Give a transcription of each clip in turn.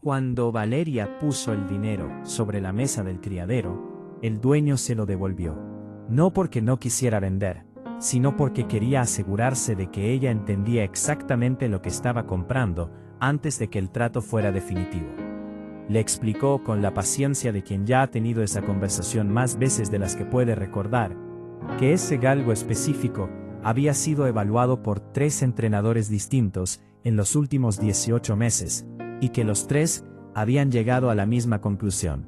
Cuando Valeria puso el dinero sobre la mesa del criadero, el dueño se lo devolvió. No porque no quisiera vender, sino porque quería asegurarse de que ella entendía exactamente lo que estaba comprando antes de que el trato fuera definitivo. Le explicó con la paciencia de quien ya ha tenido esa conversación más veces de las que puede recordar, que ese galgo específico había sido evaluado por 3 entrenadores distintos en los últimos 18 meses, y que los 3 habían llegado a la misma conclusión.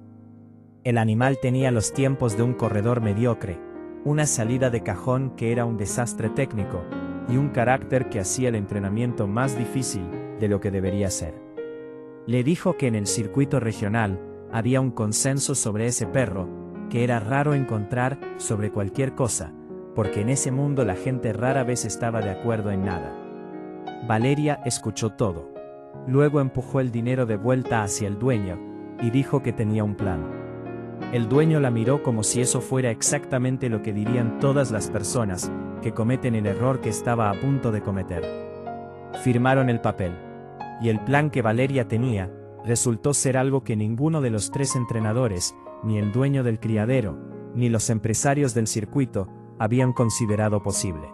El animal tenía los tiempos de un corredor mediocre, una salida de cajón que era un desastre técnico, y un carácter que hacía el entrenamiento más difícil de lo que debería ser. Le dijo que en el circuito regional había un consenso sobre ese perro, que era raro encontrar sobre cualquier cosa, porque en ese mundo la gente rara vez estaba de acuerdo en nada. Valeria escuchó todo. Luego empujó el dinero de vuelta hacia el dueño, y dijo que tenía un plan. El dueño la miró como si eso fuera exactamente lo que dirían todas las personas que cometen el error que estaba a punto de cometer. Firmaron el papel. Y el plan que Valeria tenía resultó ser algo que ninguno de los 3 entrenadores, ni el dueño del criadero, ni los empresarios del circuito, habían considerado posible.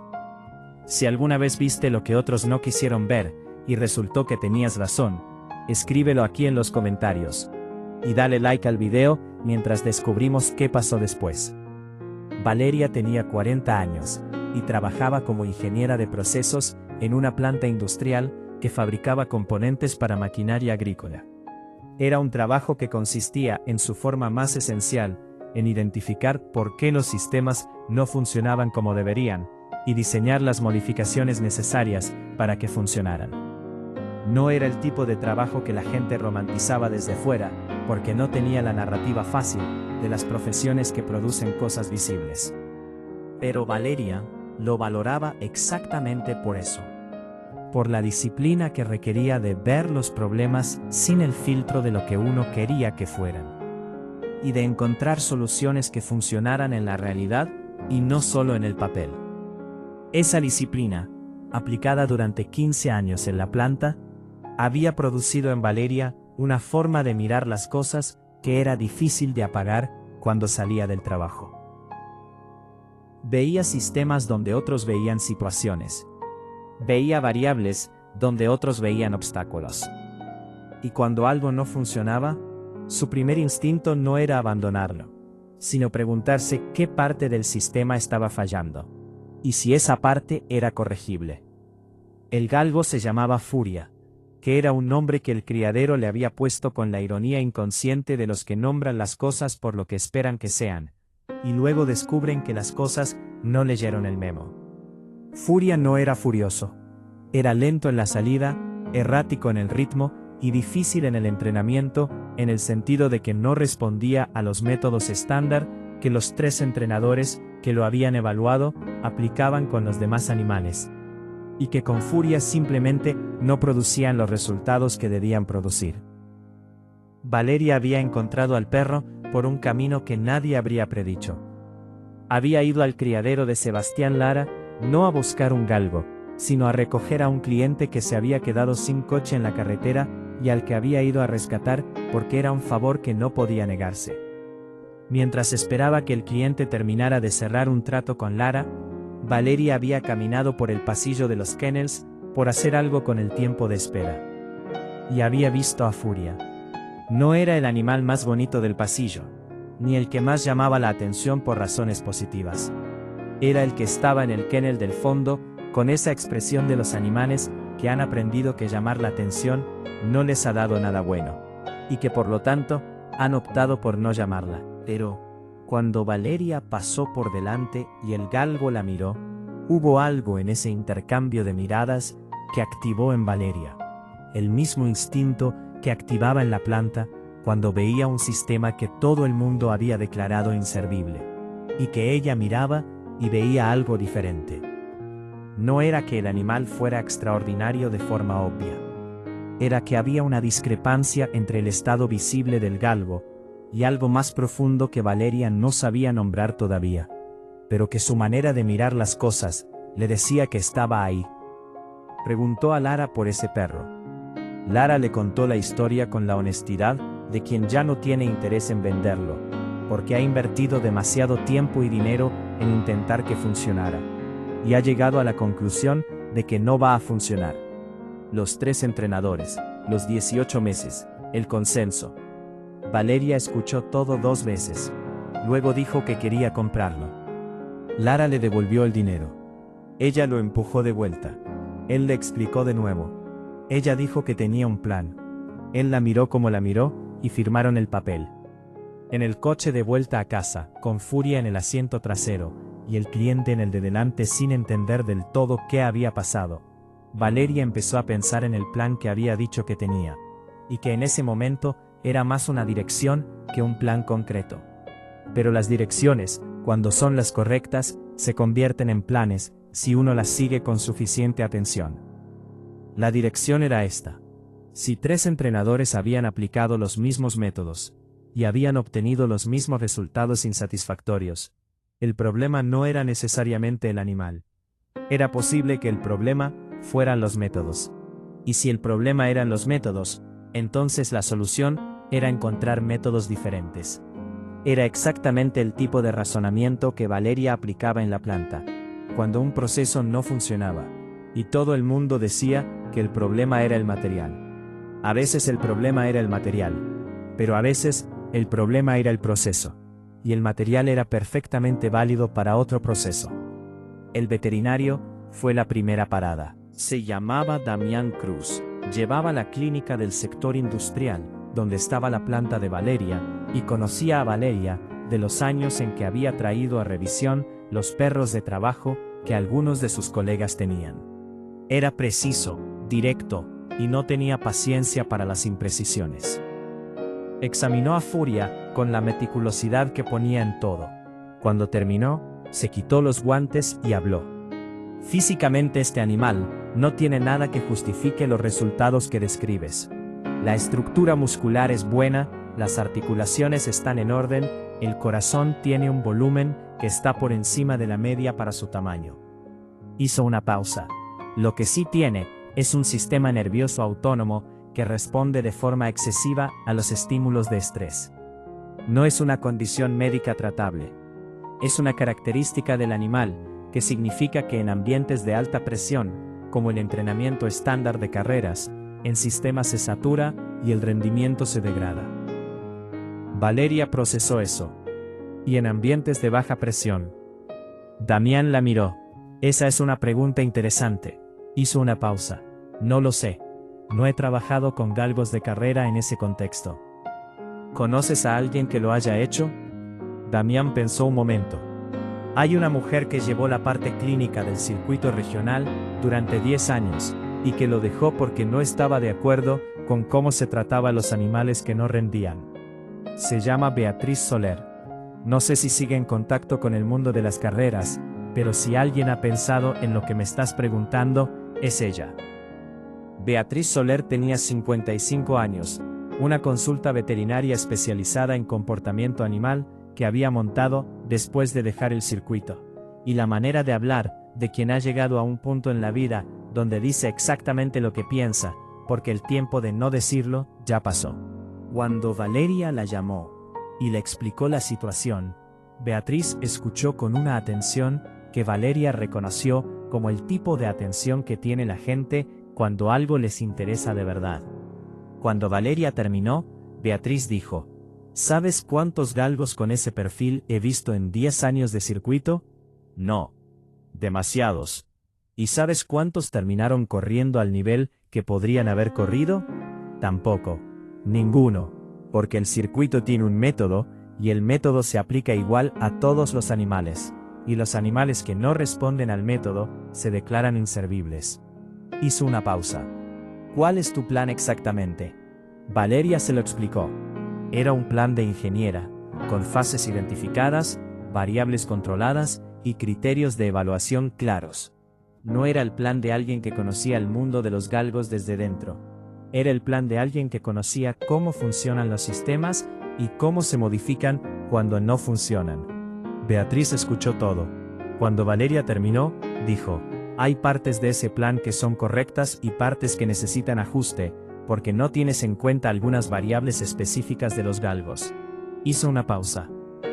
Si alguna vez viste lo que otros no quisieron ver, y resultó que tenías razón, escríbelo aquí en los comentarios. Y dale like al video mientras descubrimos qué pasó después. Valeria tenía 40 años, y trabajaba como ingeniera de procesos en una planta industrial que fabricaba componentes para maquinaria agrícola. Era un trabajo que consistía en su forma más esencial, en identificar por qué los sistemas no funcionaban como deberían, y diseñar las modificaciones necesarias para que funcionaran. No era el tipo de trabajo que la gente romantizaba desde fuera, porque no tenía la narrativa fácil de las profesiones que producen cosas visibles. Pero Valeria lo valoraba exactamente por eso. Por la disciplina que requería de ver los problemas sin el filtro de lo que uno quería que fueran. Y de encontrar soluciones que funcionaran en la realidad y no solo en el papel. Esa disciplina, aplicada durante 15 años en la planta, había producido en Valeria una forma de mirar las cosas que era difícil de apagar cuando salía del trabajo. Veía sistemas donde otros veían situaciones. Veía variables donde otros veían obstáculos. Y cuando algo no funcionaba, su primer instinto no era abandonarlo, sino preguntarse qué parte del sistema estaba fallando, y si esa parte era corregible. El galgo se llamaba Furia, que era un nombre que el criadero le había puesto con la ironía inconsciente de los que nombran las cosas por lo que esperan que sean, y luego descubren que las cosas no leyeron el memo. Furia no era furioso. Era lento en la salida, errático en el ritmo, y difícil en el entrenamiento, en el sentido de que no respondía a los métodos estándar que los 3 entrenadores que lo habían evaluado aplicaban con los demás animales, y que con Furia simplemente no producían los resultados que debían producir. Valeria había encontrado al perro por un camino que nadie habría predicho. Había ido al criadero de Sebastián Lara, no a buscar un galgo, sino a recoger a un cliente que se había quedado sin coche en la carretera y al que había ido a rescatar porque era un favor que no podía negarse. Mientras esperaba que el cliente terminara de cerrar un trato con Lara, Valeria había caminado por el pasillo de los kennels por hacer algo con el tiempo de espera. Y había visto a Furia. No era el animal más bonito del pasillo, ni el que más llamaba la atención por razones positivas. Era el que estaba en el kennel del fondo, con esa expresión de los animales que han aprendido que llamar la atención no les ha dado nada bueno, y que por lo tanto han optado por no llamarla. Pero, cuando Valeria pasó por delante y el galgo la miró, hubo algo en ese intercambio de miradas que activó en Valeria el mismo instinto que activaba en la planta cuando veía un sistema que todo el mundo había declarado inservible, y que ella miraba y veía algo diferente. No era que el animal fuera extraordinario de forma obvia. Era que había una discrepancia entre el estado visible del galgo y algo más profundo que Valeria no sabía nombrar todavía, pero que su manera de mirar las cosas le decía que estaba ahí. Preguntó a Lara por ese perro. Lara le contó la historia con la honestidad de quien ya no tiene interés en venderlo, porque ha invertido demasiado tiempo y dinero en intentar que funcionara, y ha llegado a la conclusión de que no va a funcionar. Los 3 entrenadores, los 18 meses, el consenso. Valeria escuchó todo 2 veces. Luego dijo que quería comprarlo. Lara le devolvió el dinero. Ella lo empujó de vuelta. Él le explicó de nuevo. Ella dijo que tenía un plan. Él la miró como la miró, y firmaron el papel. En el coche de vuelta a casa, con Furia en el asiento trasero, y el cliente en el de delante sin entender del todo qué había pasado, Valeria empezó a pensar en el plan que había dicho que tenía, y que en ese momento era más una dirección que un plan concreto. Pero las direcciones, cuando son las correctas, se convierten en planes, si uno las sigue con suficiente atención. La dirección era esta. Si 3 entrenadores habían aplicado los mismos métodos, y habían obtenido los mismos resultados insatisfactorios, el problema no era necesariamente el animal. Era posible que el problema fueran los métodos. Y si el problema eran los métodos, entonces la solución era encontrar métodos diferentes. Era exactamente el tipo de razonamiento que Valeria aplicaba en la planta, cuando un proceso no funcionaba, y todo el mundo decía que el problema era el material. A veces el problema era el material, pero a veces el problema era el proceso, y el material era perfectamente válido para otro proceso. El veterinario fue la primera parada. Se llamaba Damián Cruz. Llevaba la clínica del sector industrial, donde estaba la planta de Valeria, y conocía a Valeria de los años en que había traído a revisión los perros de trabajo que algunos de sus colegas tenían. Era preciso, directo, y no tenía paciencia para las imprecisiones. Examinó a Furia con la meticulosidad que ponía en todo. Cuando terminó, se quitó los guantes y habló. Físicamente este animal no tiene nada que justifique los resultados que describes. La estructura muscular es buena, las articulaciones están en orden, el corazón tiene un volumen que está por encima de la media para su tamaño. Hizo una pausa. Lo que sí tiene es un sistema nervioso autónomo que responde de forma excesiva a los estímulos de estrés. No es una condición médica tratable. Es una característica del animal, que significa que en ambientes de alta presión, como el entrenamiento estándar de carreras, el sistema se satura y el rendimiento se degrada. Valeria procesó eso. Y en ambientes de baja presión. Damián la miró. Esa es una pregunta interesante. Hizo una pausa. No lo sé. No he trabajado con galgos de carrera en ese contexto. ¿Conoces a alguien que lo haya hecho? Damián pensó un momento. Hay una mujer que llevó la parte clínica del circuito regional durante 10 años, y que lo dejó porque no estaba de acuerdo con cómo se trataba a los animales que no rendían. Se llama Beatriz Soler. No sé si sigue en contacto con el mundo de las carreras, pero si alguien ha pensado en lo que me estás preguntando, es ella. Beatriz Soler tenía 55 años, una consulta veterinaria especializada en comportamiento animal que había montado después de dejar el circuito, y la manera de hablar de quien ha llegado a un punto en la vida donde dice exactamente lo que piensa, porque el tiempo de no decirlo ya pasó. Cuando Valeria la llamó y le explicó la situación, Beatriz escuchó con una atención que Valeria reconoció como el tipo de atención que tiene la gente cuando algo les interesa de verdad. Cuando Valeria terminó, Beatriz dijo: ¿Sabes cuántos galgos con ese perfil he visto en 10 años de circuito? No. Demasiados. ¿Y sabes cuántos terminaron corriendo al nivel que podrían haber corrido? Tampoco. Ninguno. Porque el circuito tiene un método, y el método se aplica igual a todos los animales, y los animales que no responden al método se declaran inservibles. Hizo una pausa. ¿Cuál es tu plan exactamente? Valeria se lo explicó. Era un plan de ingeniera, con fases identificadas, variables controladas y criterios de evaluación claros. No era el plan de alguien que conocía el mundo de los galgos desde dentro. Era el plan de alguien que conocía cómo funcionan los sistemas y cómo se modifican cuando no funcionan. Beatriz escuchó todo. Cuando Valeria terminó, dijo: hay partes de ese plan que son correctas y partes que necesitan ajuste, porque no tienes en cuenta algunas variables específicas de los galgos. Hizo una pausa.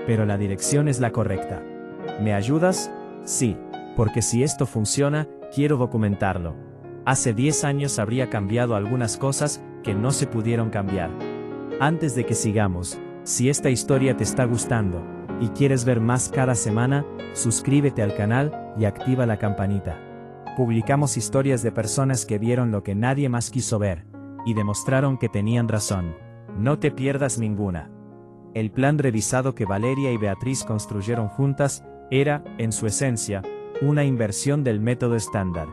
Pero la dirección es la correcta. ¿Me ayudas? Sí, porque si esto funciona, quiero documentarlo. Hace 10 años habría cambiado algunas cosas que no se pudieron cambiar. Antes de que sigamos, si esta historia te está gustando y quieres ver más cada semana, suscríbete al canal y activa la campanita. Publicamos historias de personas que vieron lo que nadie más quiso ver y demostraron que tenían razón. No te pierdas ninguna. El plan revisado que Valeria y Beatriz construyeron juntas era, en su esencia, una inversión del método estándar,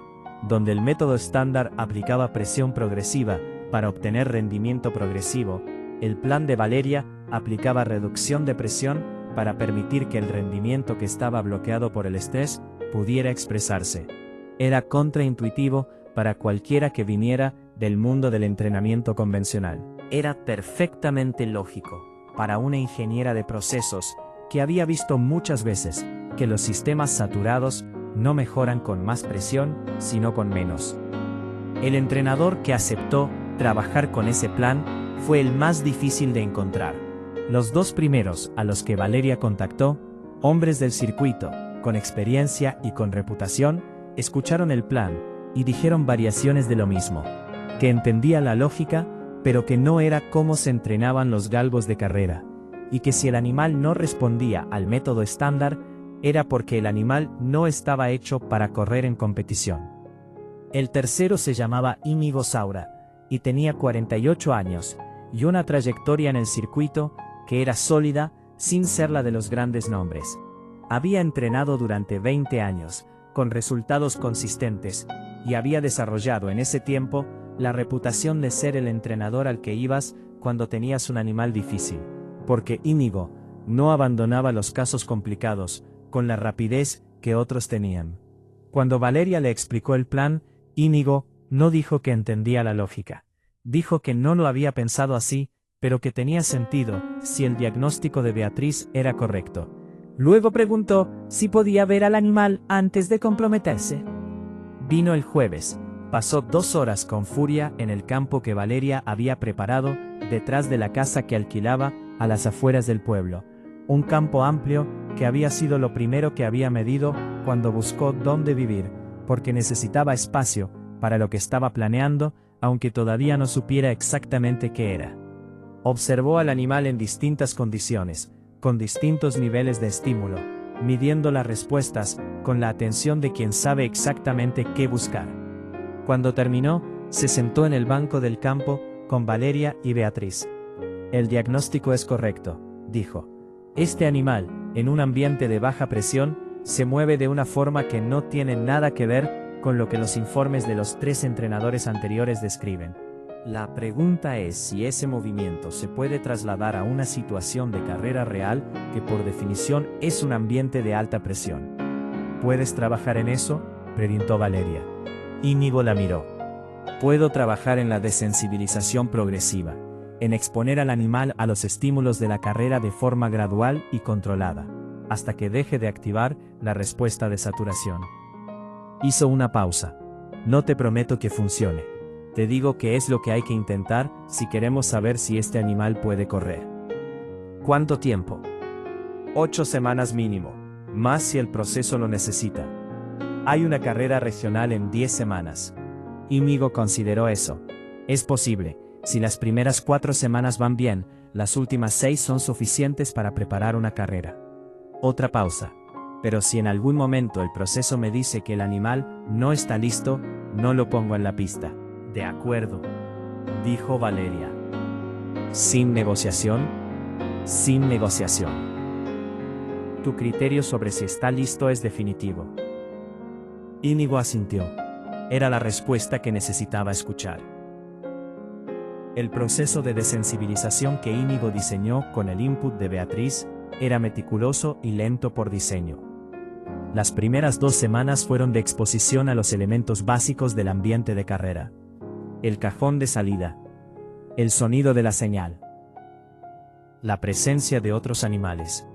donde el método estándar aplicaba presión progresiva para obtener rendimiento progresivo. El plan de Valeria aplicaba reducción de presión para permitir que el rendimiento que estaba bloqueado por el estrés pudiera expresarse. Era contraintuitivo para cualquiera que viniera del mundo del entrenamiento convencional. Era perfectamente lógico para una ingeniera de procesos que había visto muchas veces que los sistemas saturados no mejoran con más presión, sino con menos. El entrenador que aceptó trabajar con ese plan fue el más difícil de encontrar. Los dos primeros a los que Valeria contactó, hombres del circuito, con experiencia y con reputación, escucharon el plan y dijeron variaciones de lo mismo, que entendía la lógica, pero que no era cómo se entrenaban los galgos de carrera, y que si el animal no respondía al método estándar, era porque el animal no estaba hecho para correr en competición. El tercero se llamaba Íñigo Saura, y tenía 48 años, y una trayectoria en el circuito que era sólida, sin ser la de los grandes nombres. Había entrenado durante 20 años, con resultados consistentes, y había desarrollado en ese tiempo la reputación de ser el entrenador al que ibas cuando tenías un animal difícil, porque Íñigo no abandonaba los casos complicados con la rapidez que otros tenían. Cuando Valeria le explicó el plan, Íñigo no dijo que entendía la lógica. Dijo que no lo había pensado así, pero que tenía sentido si el diagnóstico de Beatriz era correcto. Luego preguntó si podía ver al animal antes de comprometerse. Vino el jueves. Pasó 2 horas con furia en el campo que Valeria había preparado detrás de la casa que alquilaba a las afueras del pueblo. Un campo amplio que había sido lo primero que había medido cuando buscó dónde vivir, porque necesitaba espacio para lo que estaba planeando, aunque todavía no supiera exactamente qué era. Observó al animal en distintas condiciones, con distintos niveles de estímulo, midiendo las respuestas con la atención de quien sabe exactamente qué buscar. Cuando terminó, se sentó en el banco del campo con Valeria y Beatriz. El diagnóstico es correcto, dijo. Este animal, en un ambiente de baja presión, se mueve de una forma que no tiene nada que ver con lo que los informes de los 3 entrenadores anteriores describen. La pregunta es si ese movimiento se puede trasladar a una situación de carrera real que por definición es un ambiente de alta presión. ¿Puedes trabajar en eso?, preguntó Valeria. Íñigo la miró. Puedo trabajar en la desensibilización progresiva, en exponer al animal a los estímulos de la carrera de forma gradual y controlada, hasta que deje de activar la respuesta de saturación. Hizo una pausa. No te prometo que funcione. Te digo que es lo que hay que intentar si queremos saber si este animal puede correr. ¿Cuánto tiempo? 8 semanas mínimo, más si el proceso lo necesita. Hay una carrera regional en 10 semanas. Íñigo consideró eso. Es posible. Si las primeras 4 semanas van bien, las últimas 6 son suficientes para preparar una carrera. Otra pausa. Pero si en algún momento el proceso me dice que el animal no está listo, no lo pongo en la pista. De acuerdo, dijo Valeria. ¿Sin negociación? Sin negociación. Tu criterio sobre si está listo es definitivo. Íñigo asintió. Era la respuesta que necesitaba escuchar. El proceso de desensibilización que Íñigo diseñó con el input de Beatriz era meticuloso y lento por diseño. Las primeras 2 semanas fueron de exposición a los elementos básicos del ambiente de carrera. El cajón de salida. El sonido de la señal. La presencia de otros animales.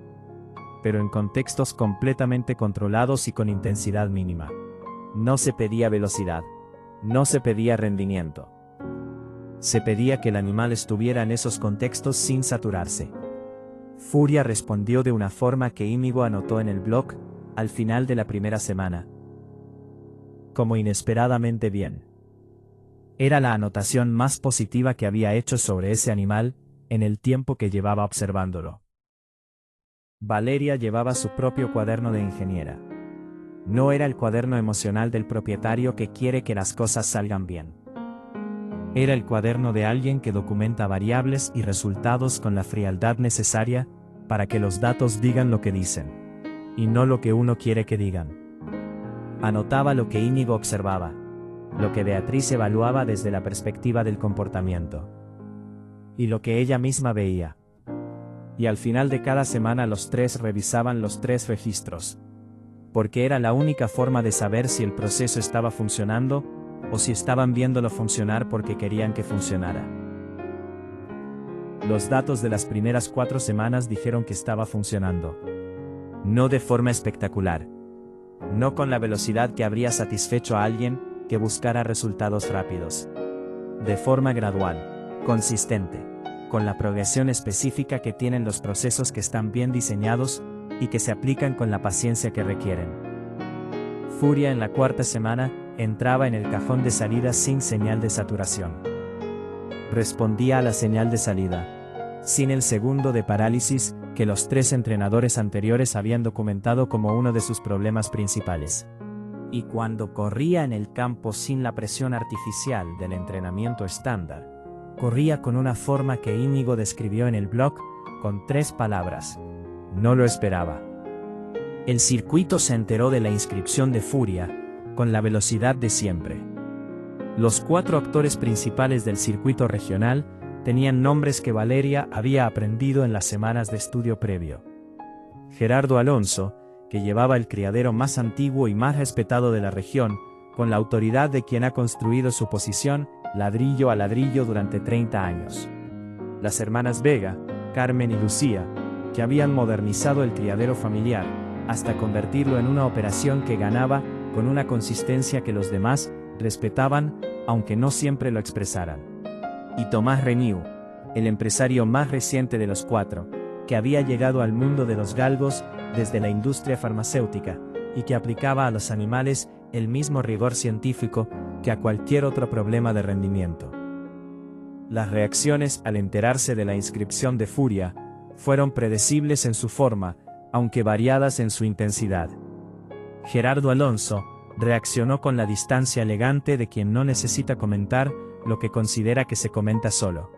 Pero en contextos completamente controlados y con intensidad mínima. No se pedía velocidad. No se pedía rendimiento. Se pedía que el animal estuviera en esos contextos sin saturarse. Furia respondió de una forma que Íñigo anotó en el blog, al final de la primera semana. Como inesperadamente bien. Era la anotación más positiva que había hecho sobre ese animal, en el tiempo que llevaba observándolo. Valeria llevaba su propio cuaderno de ingeniera. No era el cuaderno emocional del propietario que quiere que las cosas salgan bien. Era el cuaderno de alguien que documenta variables y resultados con la frialdad necesaria para que los datos digan lo que dicen, y no lo que uno quiere que digan. Anotaba lo que Íñigo observaba, lo que Beatriz evaluaba desde la perspectiva del comportamiento, y lo que ella misma veía. Y al final de cada semana los tres revisaban los tres registros, porque era la única forma de saber si el proceso estaba funcionando o si estaban viéndolo funcionar porque querían que funcionara. Los datos de las primeras 4 semanas dijeron que estaba funcionando. No de forma espectacular. No con la velocidad que habría satisfecho a alguien que buscara resultados rápidos. De forma gradual, consistente, con la progresión específica que tienen los procesos que están bien diseñados y que se aplican con la paciencia que requieren. Furia en la 4ª semana entraba en el cajón de salida sin señal de saturación. Respondía a la señal de salida, sin el segundo de parálisis que los 3 entrenadores anteriores habían documentado como uno de sus problemas principales. Y cuando corría en el campo sin la presión artificial del entrenamiento estándar, corría con una forma que Íñigo describió en el blog con 3 palabras. No lo esperaba. El circuito se enteró de la inscripción de Furia con la velocidad de siempre. Los 4 actores principales del circuito regional tenían nombres que Valeria había aprendido en las semanas de estudio previo. Gerardo Alonso, que llevaba el criadero más antiguo y más respetado de la región, con la autoridad de quien ha construido su posición ladrillo a ladrillo durante 30 años. Las hermanas Vega, Carmen y Lucía, que habían modernizado el criadero familiar, hasta convertirlo en una operación que ganaba con una consistencia que los demás respetaban, aunque no siempre lo expresaran. Y Tomás Renew, el empresario más reciente de los 4, que había llegado al mundo de los galgos desde la industria farmacéutica, y que aplicaba a los animales el mismo rigor científico que a cualquier otro problema de rendimiento. Las reacciones al enterarse de la inscripción de Furia fueron predecibles en su forma, aunque variadas en su intensidad. Gerardo Alonso reaccionó con la distancia elegante de quien no necesita comentar lo que considera que se comenta solo.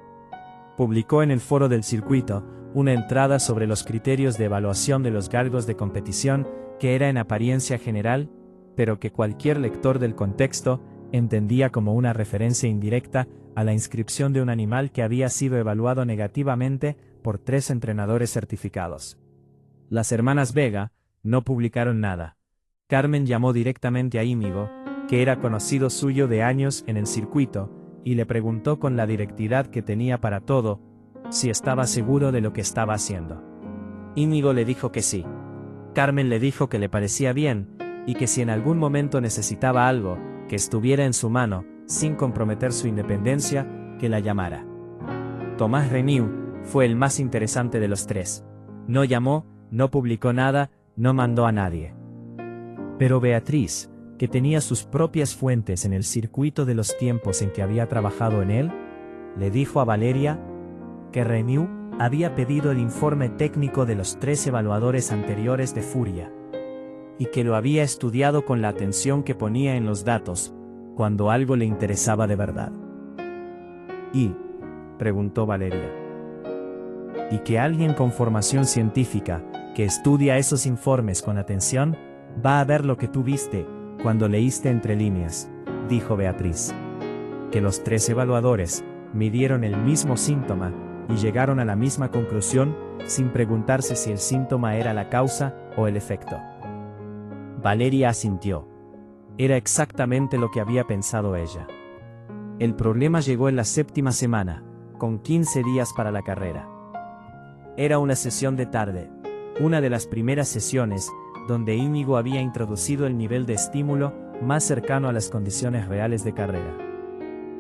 Publicó en el foro del circuito una entrada sobre los criterios de evaluación de los galgos de competición que era en apariencia general, pero que cualquier lector del contexto entendía como una referencia indirecta a la inscripción de un animal que había sido evaluado negativamente por 3 entrenadores certificados. Las hermanas Vega no publicaron nada. Carmen llamó directamente a Íñigo, que era conocido suyo de años en el circuito, y le preguntó con la directidad que tenía para todo, si estaba seguro de lo que estaba haciendo. Íñigo le dijo que sí. Carmen le dijo que le parecía bien, y que si en algún momento necesitaba algo, que estuviera en su mano, sin comprometer su independencia, que la llamara. Tomás Renew fue el más interesante de los 3. No llamó, no publicó nada, no mandó a nadie. Pero Beatriz, que tenía sus propias fuentes en el circuito de los tiempos en que había trabajado en él, le dijo a Valeria que Renew había pedido el informe técnico de los 3 evaluadores anteriores de Furia, y que lo había estudiado con la atención que ponía en los datos, cuando algo le interesaba de verdad. ¿Y? Preguntó Valeria. ¿Y que alguien con formación científica, que estudia esos informes con atención, va a ver lo que tú viste, cuando leíste entre líneas? Dijo Beatriz. Que los 3 evaluadores midieron el mismo síntoma y llegaron a la misma conclusión, sin preguntarse si el síntoma era la causa o el efecto. Valeria asintió. Era exactamente lo que había pensado ella. El problema llegó en la 7ª semana, con 15 días para la carrera. Era una sesión de tarde, una de las primeras sesiones, donde Íñigo había introducido el nivel de estímulo más cercano a las condiciones reales de carrera.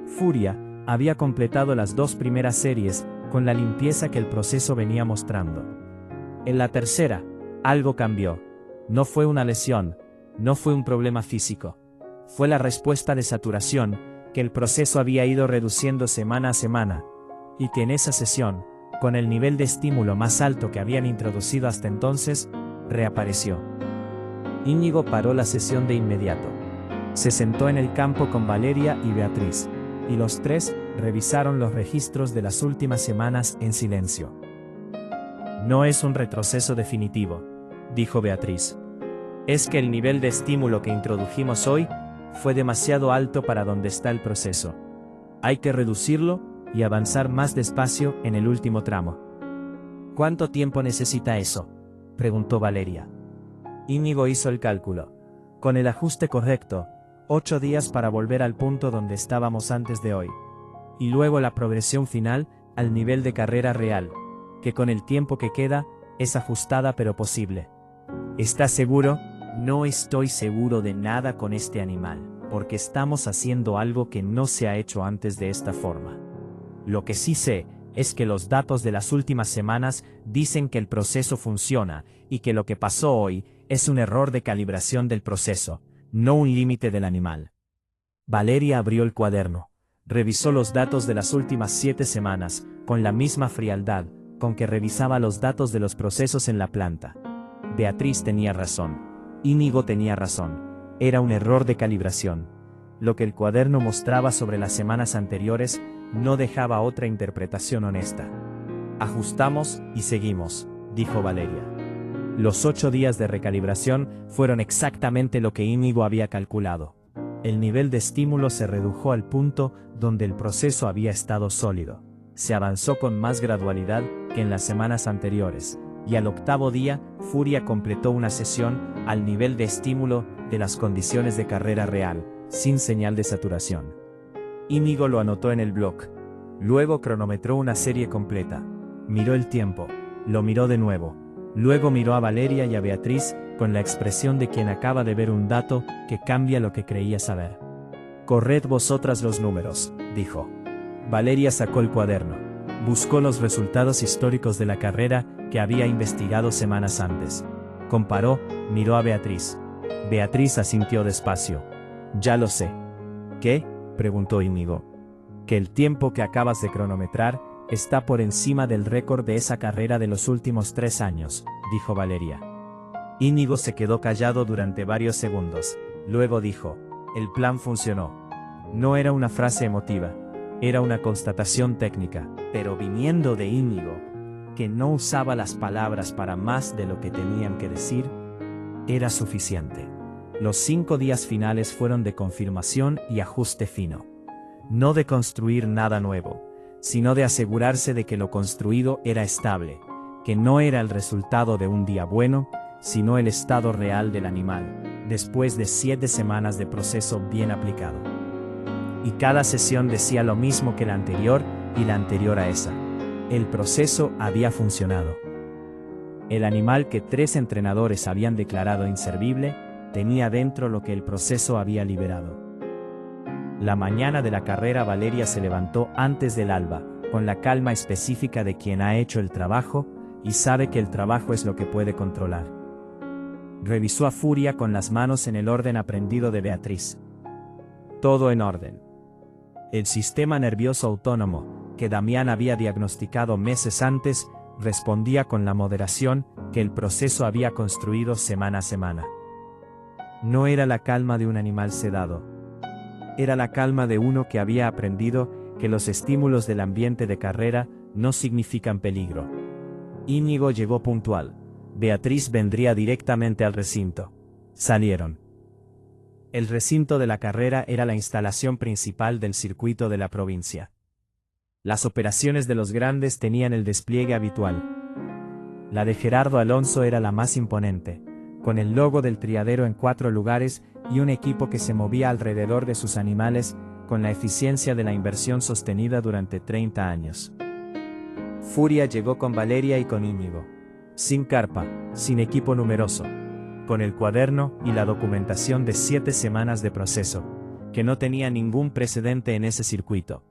Furia Había completado las 2 primeras series, con la limpieza que el proceso venía mostrando. En la tercera, algo cambió. No fue una lesión, no fue un problema físico. Fue la respuesta de saturación, que el proceso había ido reduciendo semana a semana, y que en esa sesión, con el nivel de estímulo más alto que habían introducido hasta entonces, reapareció. Íñigo paró la sesión de inmediato. Se sentó en el campo con Valeria y Beatriz, y los 3 revisaron los registros de las últimas semanas en silencio. No es un retroceso definitivo, dijo Beatriz. Es que el nivel de estímulo que introdujimos hoy fue demasiado alto para donde está el proceso. Hay que reducirlo y avanzar más despacio en el último tramo. ¿Cuánto tiempo necesita eso?, preguntó Valeria. Íñigo hizo el cálculo. Con el ajuste correcto, 8 días para volver al punto donde estábamos antes de hoy. Y luego la progresión final al nivel de carrera real, que con el tiempo que queda, es ajustada pero posible. ¿Estás seguro? No estoy seguro de nada con este animal, porque estamos haciendo algo que no se ha hecho antes de esta forma. Lo que sí sé es que los datos de las últimas semanas dicen que el proceso funciona y que lo que pasó hoy es un error de calibración del proceso, no un límite del animal. Valeria abrió el cuaderno, revisó los datos de las últimas 7 semanas, con la misma frialdad con que revisaba los datos de los procesos en la planta. Beatriz tenía razón. Íñigo tenía razón. Era un error de calibración. Lo que el cuaderno mostraba sobre las semanas anteriores no dejaba otra interpretación honesta. Ajustamos y seguimos, dijo Valeria. Los 8 días de recalibración fueron exactamente lo que Íñigo había calculado. El nivel de estímulo se redujo al punto donde el proceso había estado sólido. Se avanzó con más gradualidad que en las semanas anteriores, y al 8º día, Furia completó una sesión al nivel de estímulo de las condiciones de carrera real, sin señal de saturación. Íñigo lo anotó en el blog. Luego cronometró una serie completa. Miró el tiempo, lo miró de nuevo. Luego miró a Valeria y a Beatriz con la expresión de quien acaba de ver un dato que cambia lo que creía saber. «Corred vosotras los números», dijo. Valeria sacó el cuaderno. Buscó los resultados históricos de la carrera que había investigado semanas antes. Comparó, miró a Beatriz. Beatriz asintió despacio. «Ya lo sé». «¿Qué?», preguntó Íñigo. «Que el tiempo que acabas de cronometrar está por encima del récord de esa carrera de los últimos 3 años», dijo Valeria. Íñigo se quedó callado durante varios segundos. Luego dijo: «El plan funcionó». No era una frase emotiva, era una constatación técnica, pero viniendo de Íñigo, que no usaba las palabras para más de lo que tenían que decir, era suficiente. Los 5 días finales fueron de confirmación y ajuste fino. No de construir nada nuevo, sino de asegurarse de que lo construido era estable, que no era el resultado de un día bueno, sino el estado real del animal, después de 7 semanas de proceso bien aplicado. Y cada sesión decía lo mismo que la anterior y la anterior a esa. El proceso había funcionado. El animal que 3 entrenadores habían declarado inservible, tenía dentro lo que el proceso había liberado. La mañana de la carrera Valeria se levantó antes del alba, con la calma específica de quien ha hecho el trabajo, y sabe que el trabajo es lo que puede controlar. Revisó a Furia con las manos en el orden aprendido de Beatriz. Todo en orden. El sistema nervioso autónomo, que Damián había diagnosticado meses antes, respondía con la moderación que el proceso había construido semana a semana. No era la calma de un animal sedado. Era la calma de uno que había aprendido que los estímulos del ambiente de carrera no significan peligro. Íñigo llegó puntual. Beatriz vendría directamente al recinto. Salieron. El recinto de la carrera era la instalación principal del circuito de la provincia. Las operaciones de los grandes tenían el despliegue habitual. La de Gerardo Alonso era la más imponente, con el logo del Triadero en 4 lugares y un equipo que se movía alrededor de sus animales con la eficiencia de la inversión sostenida durante 30 años. Furia llegó con Valeria y con Íñigo. Sin carpa, sin equipo numeroso, con el cuaderno y la documentación de 7 semanas de proceso, que no tenía ningún precedente en ese circuito.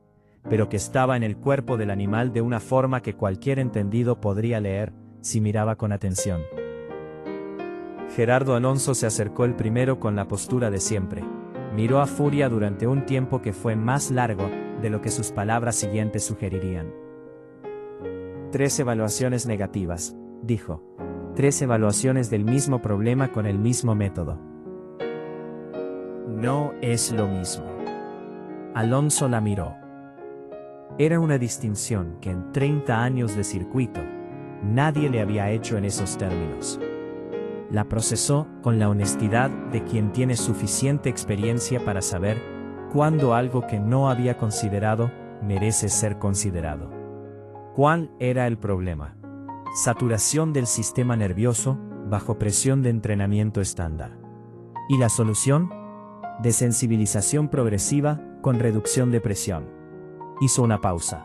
pero que estaba en el cuerpo del animal de una forma que cualquier entendido podría leer, si miraba con atención. Gerardo Alonso se acercó el primero con la postura de siempre. Miró a Furia durante un tiempo que fue más largo de lo que sus palabras siguientes sugerirían. 3 evaluaciones negativas, dijo. 3 evaluaciones del mismo problema con el mismo método. No es lo mismo. Alonso la miró. Era una distinción que en 30 años de circuito, nadie le había hecho en esos términos. La procesó con la honestidad de quien tiene suficiente experiencia para saber cuándo algo que no había considerado merece ser considerado. ¿Cuál era el problema? Saturación del sistema nervioso bajo presión de entrenamiento estándar. ¿Y la solución? Desensibilización progresiva con reducción de presión. Hizo una pausa.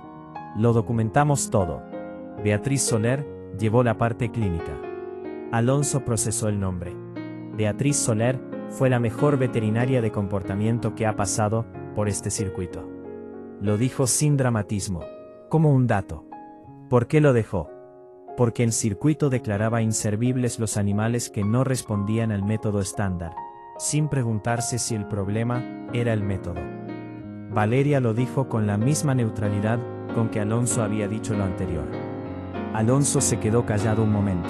Lo documentamos todo. Beatriz Soler llevó la parte clínica. Alonso procesó el nombre. Beatriz Soler fue la mejor veterinaria de comportamiento que ha pasado por este circuito. Lo dijo sin dramatismo, como un dato. ¿Por qué lo dejó? Porque el circuito declaraba inservibles los animales que no respondían al método estándar, sin preguntarse si el problema era el método. Valeria lo dijo con la misma neutralidad con que Alonso había dicho lo anterior. Alonso se quedó callado un momento.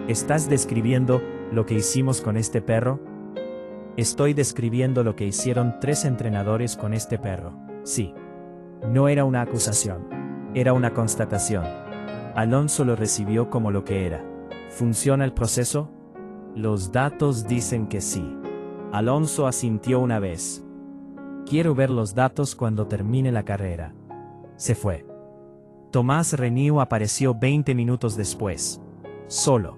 ¿Estás describiendo lo que hicimos con este perro? Estoy describiendo lo que hicieron 3 entrenadores con este perro. Sí. No era una acusación. Era una constatación. Alonso lo recibió como lo que era. ¿Funciona el proceso? Los datos dicen que sí. Alonso asintió una vez. Quiero ver los datos cuando termine la carrera. Se fue. Tomás Renew apareció 20 minutos después. Solo.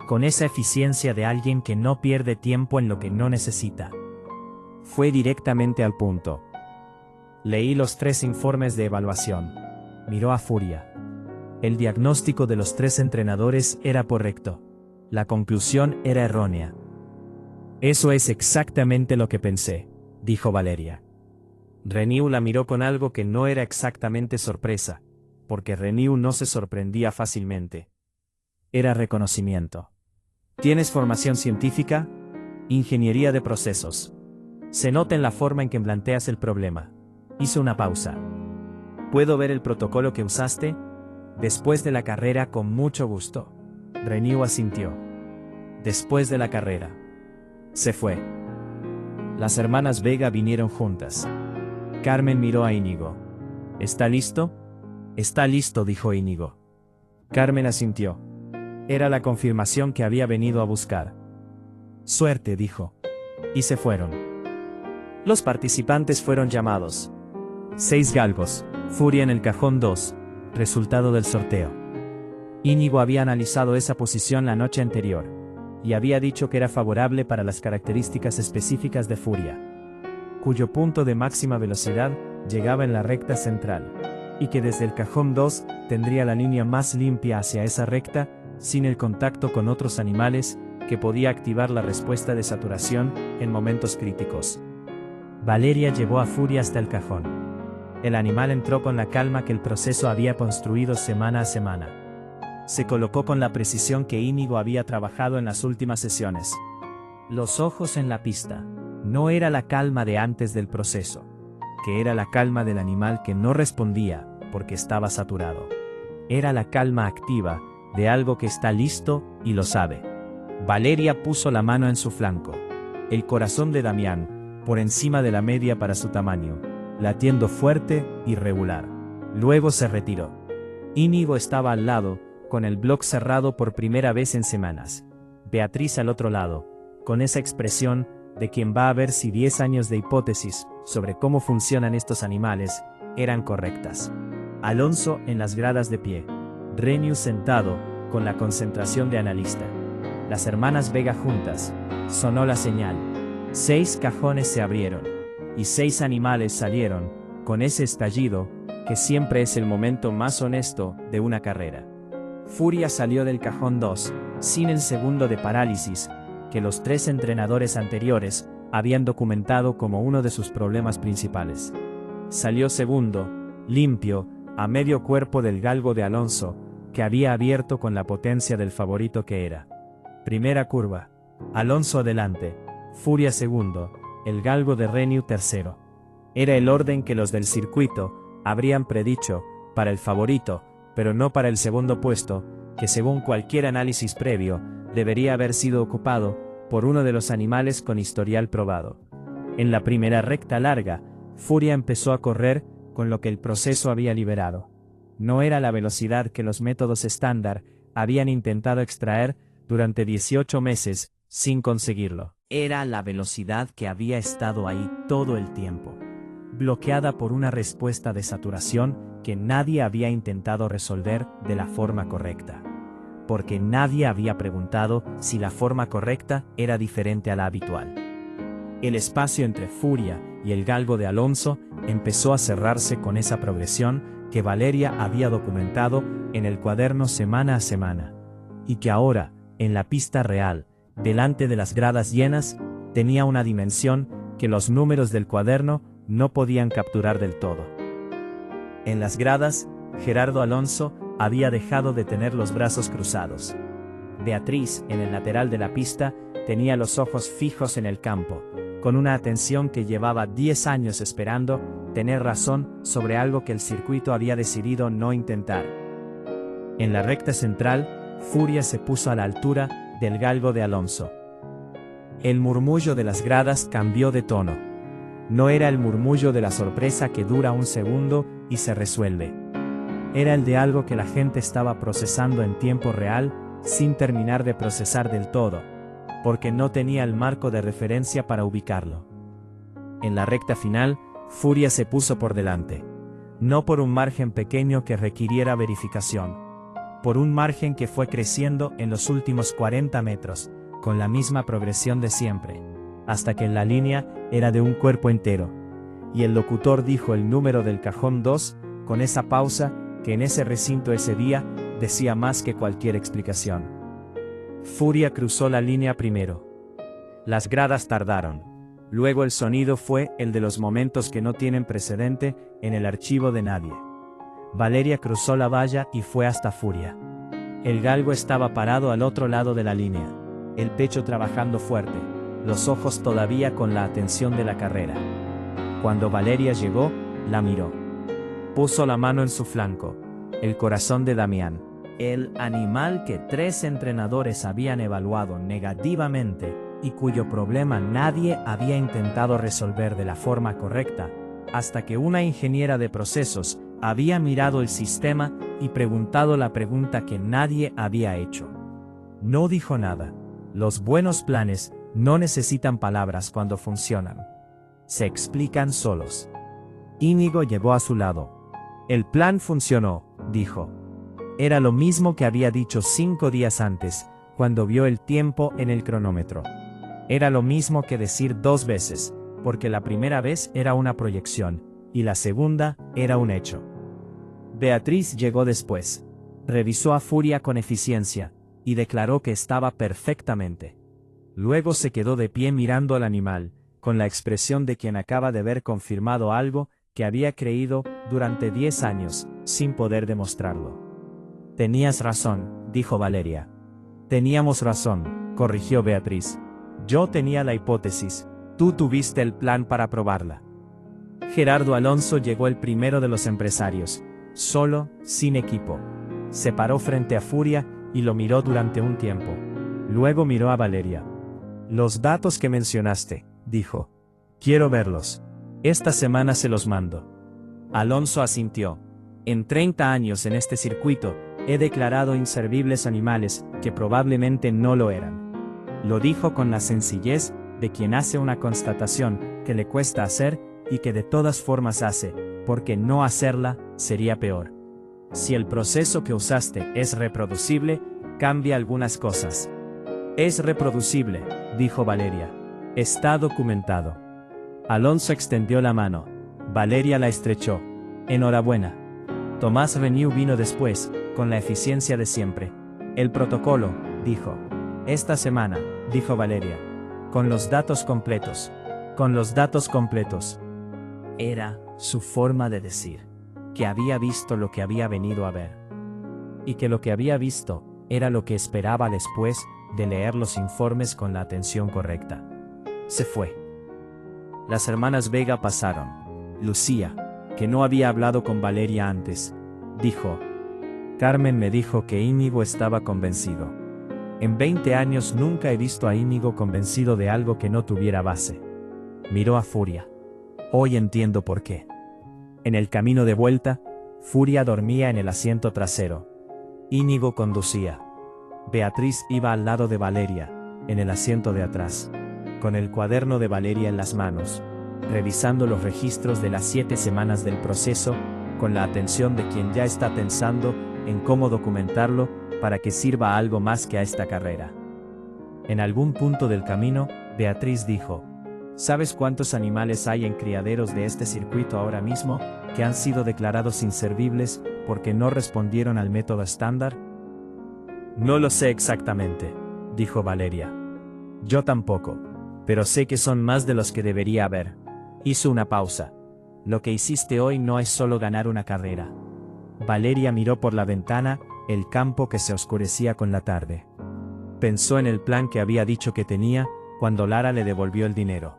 Con esa eficiencia de alguien que no pierde tiempo en lo que no necesita. Fue directamente al punto. Leí los 3 informes de evaluación. Miró a Furia. El diagnóstico de los 3 entrenadores era correcto. La conclusión era errónea. Eso es exactamente lo que pensé, dijo Valeria. Renew la miró con algo que no era exactamente sorpresa, porque Renew no se sorprendía fácilmente. Era reconocimiento. ¿Tienes formación científica? Ingeniería de procesos. Se nota en la forma en que planteas el problema. Hizo una pausa. ¿Puedo ver el protocolo que usaste? Después de la carrera, con mucho gusto. Renew asintió. Después de la carrera. Se fue. Las hermanas Vega vinieron juntas. Carmen miró a Íñigo. ¿Está listo? Está listo, dijo Íñigo. Carmen asintió. Era la confirmación que había venido a buscar. Suerte, dijo. Y se fueron. Los participantes fueron llamados. 6 galgos, Furia en el cajón 2, resultado del sorteo. Íñigo había analizado esa posición la noche anterior, y había dicho que era favorable para las características específicas de Furia, cuyo punto de máxima velocidad llegaba en la recta central, y que desde el cajón 2 tendría la línea más limpia hacia esa recta, sin el contacto con otros animales, que podía activar la respuesta de saturación en momentos críticos. Valeria llevó a Furia hasta el cajón. El animal entró con la calma que el proceso había construido semana a semana. Se colocó con la precisión que Íñigo había trabajado en las últimas sesiones. Los ojos en la pista. No era la calma de antes del proceso, que era la calma del animal que no respondía porque estaba saturado. Era la calma activa de algo que está listo y lo sabe. Valeria puso la mano en su flanco. El corazón de Damián, por encima de la media para su tamaño, latiendo fuerte y regular. Luego se retiró. Íñigo estaba al lado, con el blog cerrado por primera vez en semanas. Beatriz al otro lado, con esa expresión de quien va a ver si 10 años de hipótesis sobre cómo funcionan estos animales eran correctas. Alonso en las gradas de pie. Renew sentado, con la concentración de analista. Las hermanas Vega juntas. Sonó la señal. 6 cajones se abrieron. Y 6 animales salieron, con ese estallido, que siempre es el momento más honesto de una carrera. Furia salió del cajón 2, sin el segundo de parálisis, que los 3 entrenadores anteriores habían documentado como uno de sus problemas principales. Salió segundo, limpio, a medio cuerpo del galgo de Alonso, que había abierto con la potencia del favorito que era. Primera curva. Alonso adelante, Furia segundo, el galgo de Renew tercero. Era el orden que los del circuito habrían predicho para el favorito, pero no para el segundo puesto, que según cualquier análisis previo, debería haber sido ocupado por uno de los animales con historial probado. En la primera recta larga, Furia empezó a correr con lo que el proceso había liberado. No era la velocidad que los métodos estándar habían intentado extraer durante 18 meses sin conseguirlo. Era la velocidad que había estado ahí todo el tiempo, bloqueada por una respuesta de saturación que nadie había intentado resolver de la forma correcta. Porque nadie había preguntado si la forma correcta era diferente a la habitual. El espacio entre Furia y el galgo de Alonso empezó a cerrarse con esa progresión que Valeria había documentado en el cuaderno semana a semana, y que ahora, en la pista real, delante de las gradas llenas, tenía una dimensión que los números del cuaderno no podían capturar del todo. En las gradas, Gerardo Alonso había dejado de tener los brazos cruzados. Beatriz, en el lateral de la pista, tenía los ojos fijos en el campo, con una atención que llevaba 10 años esperando tener razón sobre algo que el circuito había decidido no intentar. En la recta central, Furia se puso a la altura del galgo de Alonso. El murmullo de las gradas cambió de tono. No era el murmullo de la sorpresa que dura un segundo y se resuelve. Era el de algo que la gente estaba procesando en tiempo real, sin terminar de procesar del todo, porque no tenía el marco de referencia para ubicarlo. En la recta final, Furia se puso por delante. No por un margen pequeño que requiriera verificación. Por un margen que fue creciendo en los últimos 40 metros, con la misma progresión de siempre, hasta que la línea era de un cuerpo entero, y el locutor dijo el número del cajón 2, con esa pausa que en ese recinto ese día decía más que cualquier explicación. Furia cruzó la línea primero. Las gradas tardaron. Luego el sonido fue el de los momentos que no tienen precedente en el archivo de nadie. Valeria cruzó la valla y fue hasta Furia. El galgo estaba parado al otro lado de la línea, el pecho trabajando fuerte, los ojos todavía con la atención de la carrera. Cuando Valeria llegó, la miró. Puso la mano en su flanco, el corazón de Damián, el animal que 3 entrenadores habían evaluado negativamente y cuyo problema nadie había intentado resolver de la forma correcta, hasta que una ingeniera de procesos había mirado el sistema y preguntado la pregunta que nadie había hecho. No dijo nada. Los buenos planes no necesitan palabras cuando funcionan. Se explican solos. Íñigo llevó a su lado. El plan funcionó, dijo. Era lo mismo que había dicho 5 días antes, cuando vio el tiempo en el cronómetro. Era lo mismo que decir 2 veces, porque la primera vez era una proyección, y la segunda era un hecho. Beatriz llegó después. Revisó a Furia con eficiencia, y declaró que estaba perfectamente. Luego se quedó de pie mirando al animal, con la expresión de quien acaba de ver confirmado algo que había creído durante 10 años, sin poder demostrarlo. Tenías razón, dijo Valeria. Teníamos razón, corrigió Beatriz. Yo tenía la hipótesis, tú tuviste el plan para probarla. Gerardo Alonso llegó el primero de los empresarios, solo, sin equipo. Se paró frente a Furia y lo miró durante un tiempo. Luego miró a Valeria. Los datos que mencionaste, dijo. Quiero verlos. Esta semana se los mando. Alonso asintió. En 30 años en este circuito, he declarado inservibles animales que probablemente no lo eran. Lo dijo con la sencillez de quien hace una constatación que le cuesta hacer y que de todas formas hace, porque no hacerla sería peor. Si el proceso que usaste es reproducible, cambia algunas cosas. Es reproducible, dijo Valeria. Está documentado. Alonso extendió la mano. Valeria la estrechó. Enhorabuena. Tomás Renew vino después, con la eficiencia de siempre. El protocolo, dijo. Esta semana, dijo Valeria. Con los datos completos. Con los datos completos. Era su forma de decir que había visto lo que había venido a ver. Y que lo que había visto era lo que esperaba después de leer los informes con la atención correcta. Se fue. Las hermanas Vega pasaron. Lucía, que no había hablado con Valeria antes, dijo: Carmen me dijo que Íñigo estaba convencido. En 20 años nunca he visto a Íñigo convencido de algo que no tuviera base. Miró a Furia. Hoy entiendo por qué. En el camino de vuelta, Furia dormía en el asiento trasero. Íñigo conducía. Beatriz iba al lado de Valeria, en el asiento de atrás, con el cuaderno de Valeria en las manos, revisando los registros de las 7 semanas del proceso, con la atención de quien ya está pensando en cómo documentarlo para que sirva a algo más que a esta carrera. En algún punto del camino, Beatriz dijo: ¿Sabes cuántos animales hay en criaderos de este circuito ahora mismo, que han sido declarados inservibles porque no respondieron al método estándar? No lo sé exactamente, dijo Valeria. Yo tampoco, pero sé que son más de los que debería haber. Hizo una pausa. Lo que hiciste hoy no es solo ganar una carrera. Valeria miró por la ventana, el campo que se oscurecía con la tarde. Pensó en el plan que había dicho que tenía, cuando Lara le devolvió el dinero.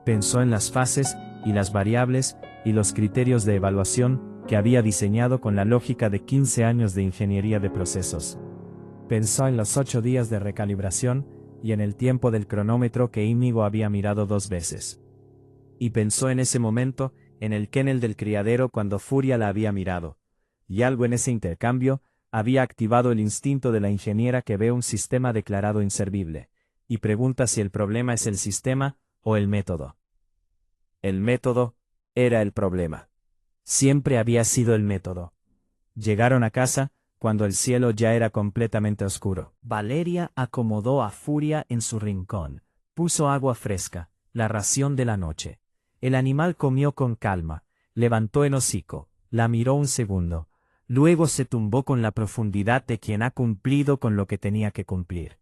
Pensó en las fases, y las variables, y los criterios de evaluación, que había diseñado con la lógica de 15 años de ingeniería de procesos. Pensó en los 8 días de recalibración, y en el tiempo del cronómetro que Íñigo había mirado 2 veces. Y pensó en ese momento, en el kennel del criadero cuando Furia la había mirado. Y algo en ese intercambio, había activado el instinto de la ingeniera que ve un sistema declarado inservible, y pregunta si el problema es el sistema, o el método. El método era el problema. Siempre había sido el método. Llegaron a casa, cuando el cielo ya era completamente oscuro. Valeria acomodó a Furia en su rincón, puso agua fresca, la ración de la noche. El animal comió con calma, levantó el hocico, la miró un segundo, luego se tumbó con la profundidad de quien ha cumplido con lo que tenía que cumplir.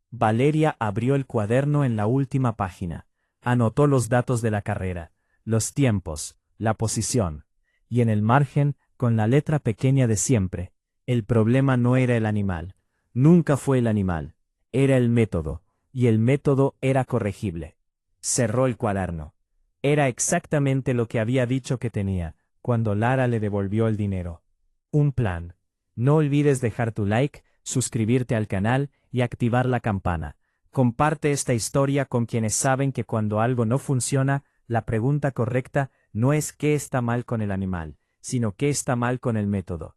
Valeria abrió el cuaderno en la última página, anotó los datos de la carrera, los tiempos, la posición, y en el margen, con la letra pequeña de siempre: el problema no era el animal, nunca fue el animal, era el método, y el método era corregible. Cerró el cuaderno. Era exactamente lo que había dicho que tenía, cuando Lara le devolvió el dinero. Un plan. No olvides dejar tu like, suscribirte al canal, y activar la campana. Comparte esta historia con quienes saben que cuando algo no funciona, la pregunta correcta no es qué está mal con el animal, sino qué está mal con el método.